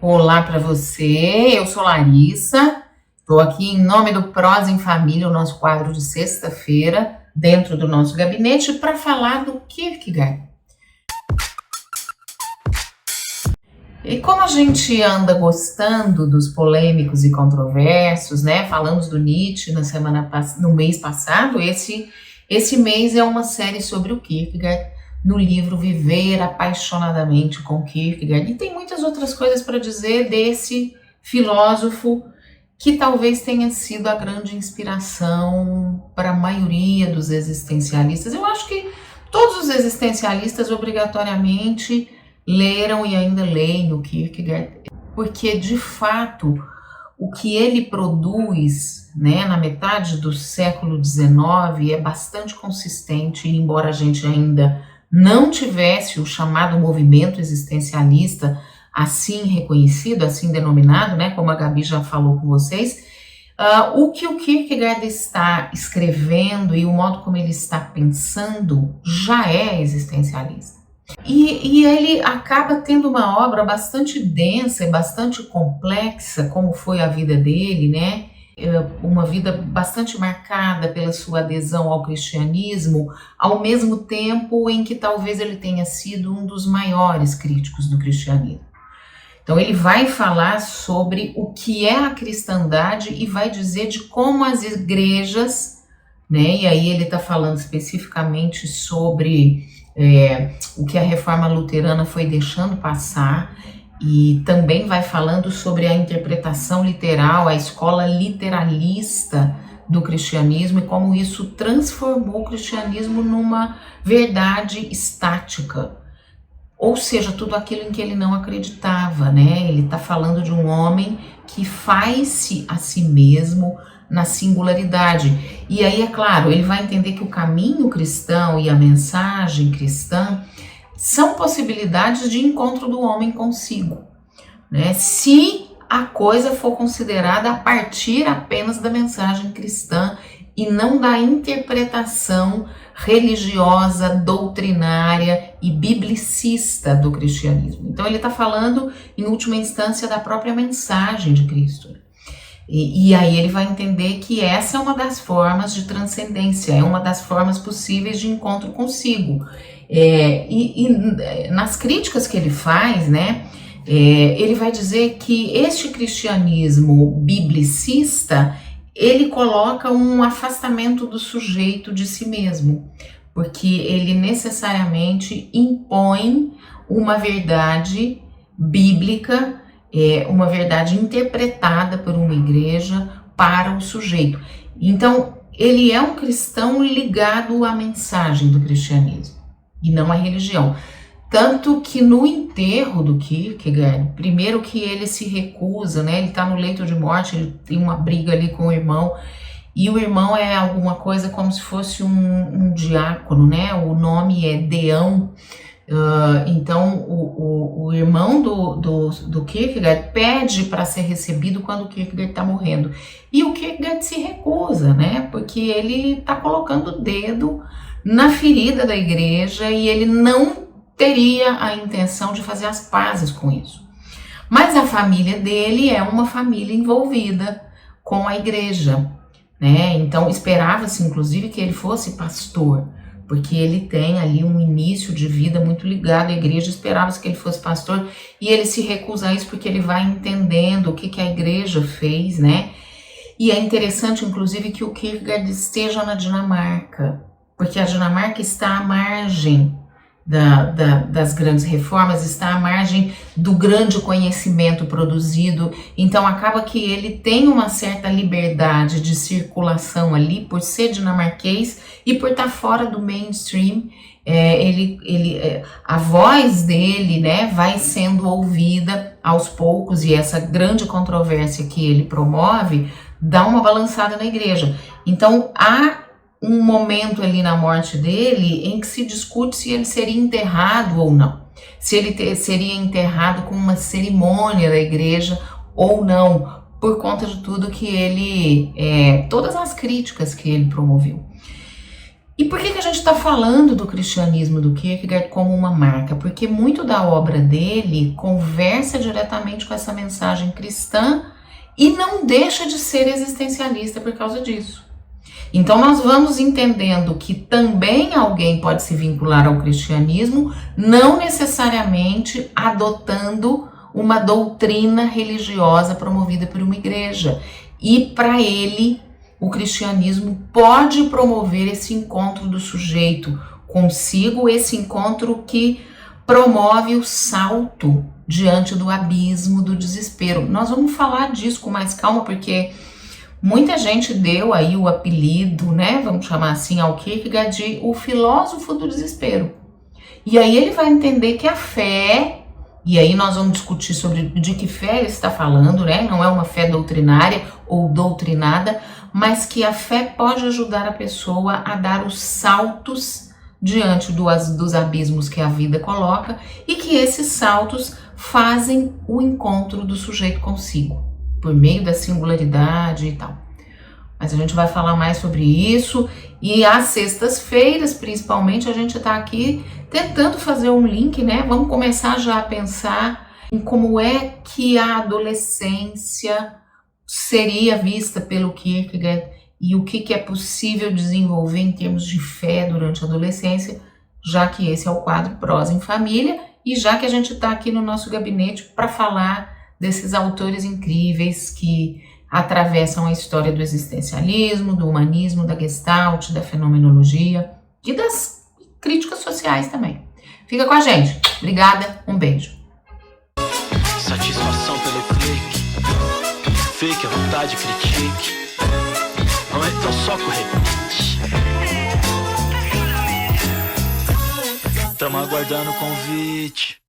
Olá para você, eu sou Larissa, estou aqui em nome do Prosa em Família, o nosso quadro de sexta-feira, dentro do nosso gabinete, para falar do Kierkegaard. E como a gente anda gostando dos polêmicos e controversos, né? Falamos do Nietzsche no mês passado, esse mês é uma série sobre o Kierkegaard, no livro Viver Apaixonadamente com Kierkegaard. E tem muitas outras coisas para dizer desse filósofo que talvez tenha sido a grande inspiração para a maioria dos existencialistas. Eu acho que todos os existencialistas obrigatoriamente leram e ainda leem o Kierkegaard, porque de fato o que ele produz, né, na metade do século XIX é bastante consistente, embora a gente ainda não tivesse o chamado movimento existencialista assim reconhecido, assim denominado, né, como a Gabi já falou com vocês, o que o Kierkegaard está escrevendo e o modo como ele está pensando já é existencialista. E ele acaba tendo uma obra bastante densa e bastante complexa, como foi a vida dele, né? Uma vida bastante marcada pela sua adesão ao cristianismo, ao mesmo tempo em que talvez ele tenha sido um dos maiores críticos do cristianismo. Então ele vai falar sobre o que é a cristandade e vai dizer de como as igrejas, né? E aí ele está falando especificamente sobre o que a reforma luterana foi deixando passar, e também vai falando sobre a interpretação literal, a escola literalista do cristianismo e como isso transformou o cristianismo numa verdade estática, ou seja, tudo aquilo em que ele não acreditava, né? Ele está falando de um homem que faz-se a si mesmo na singularidade. E aí, é claro, ele vai entender que o caminho cristão e a mensagem cristã são possibilidades de encontro do homem consigo, né? Se a coisa for considerada a partir apenas da mensagem cristã e não da interpretação religiosa, doutrinária e biblicista do cristianismo. Então ele está falando, em última instância, da própria mensagem de Cristo. E aí ele vai entender que essa é uma das formas de transcendência, é uma das formas possíveis de encontro consigo. Nas críticas que ele faz, né, ele vai dizer que este cristianismo biblicista, ele coloca um afastamento do sujeito de si mesmo, porque ele necessariamente impõe uma verdade bíblica, uma verdade interpretada por uma igreja para o sujeito. Então, ele é um cristão ligado à mensagem do cristianismo e não à religião. Tanto que no enterro do Kierkegaard, primeiro que ele se recusa, né? Ele está no leito de morte, ele tem uma briga ali com o irmão, e o irmão é alguma coisa como se fosse um diácono, né? O nome é Deão. Então o irmão do Kierkegaard pede para ser recebido quando o Kierkegaard está morrendo, e o Kierkegaard se recusa, né? Porque ele está colocando o dedo na ferida da igreja e ele não teria a intenção de fazer as pazes com isso. Mas a família dele é uma família envolvida com a igreja, né? Então esperava-se inclusive que ele fosse pastor, porque ele tem ali um início de vida muito ligado à igreja, esperava-se que ele fosse pastor, e ele se recusa a isso porque ele vai entendendo o que a igreja fez, né? E é interessante, inclusive, que o Kierkegaard esteja na Dinamarca, porque a Dinamarca está à margem das grandes reformas, está à margem do grande conhecimento produzido, então acaba que ele tem uma certa liberdade de circulação ali, por ser dinamarquês e por estar fora do mainstream. A voz dele, né, vai sendo ouvida aos poucos, e essa grande controvérsia que ele promove dá uma balançada na igreja. Então há um momento ali na morte dele em que se discute se ele seria enterrado ou não, se ele seria enterrado com uma cerimônia da igreja ou não, por conta de tudo que ele, todas as críticas que ele promoveu. E por que a gente está falando do cristianismo do Kierkegaard como uma marca? Porque muito da obra dele conversa diretamente com essa mensagem cristã e não deixa de ser existencialista por causa disso. Então nós vamos entendendo que também alguém pode se vincular ao cristianismo, não necessariamente adotando uma doutrina religiosa promovida por uma igreja. E para ele, o cristianismo pode promover esse encontro do sujeito consigo, esse encontro que promove o salto diante do abismo do desespero. Nós vamos falar disso com mais calma, porque muita gente deu aí o apelido, né, vamos chamar assim, ao Kierkegaard de o filósofo do desespero. E aí ele vai entender que a fé, e aí nós vamos discutir sobre de que fé ele está falando, né, não é uma fé doutrinária ou doutrinada, mas que a fé pode ajudar a pessoa a dar os saltos diante dos abismos que a vida coloca e que esses saltos fazem o encontro do sujeito consigo, por meio da singularidade e tal. Mas a gente vai falar mais sobre isso e às sextas-feiras, principalmente, a gente está aqui tentando fazer um link, né? Vamos começar já a pensar em como é que a adolescência seria vista pelo Kierkegaard e o que é possível desenvolver em termos de fé durante a adolescência, já que esse é o quadro Prosa em Família e já que a gente está aqui no nosso gabinete para falar desses autores incríveis que atravessam a história do existencialismo, do humanismo, da Gestalt, da fenomenologia e das críticas sociais também. Fica com a gente. Obrigada, um beijo. Satisfação pelo clique, fake, a vontade, critique. Não é tão só com repeat. Tamo aguardando o convite.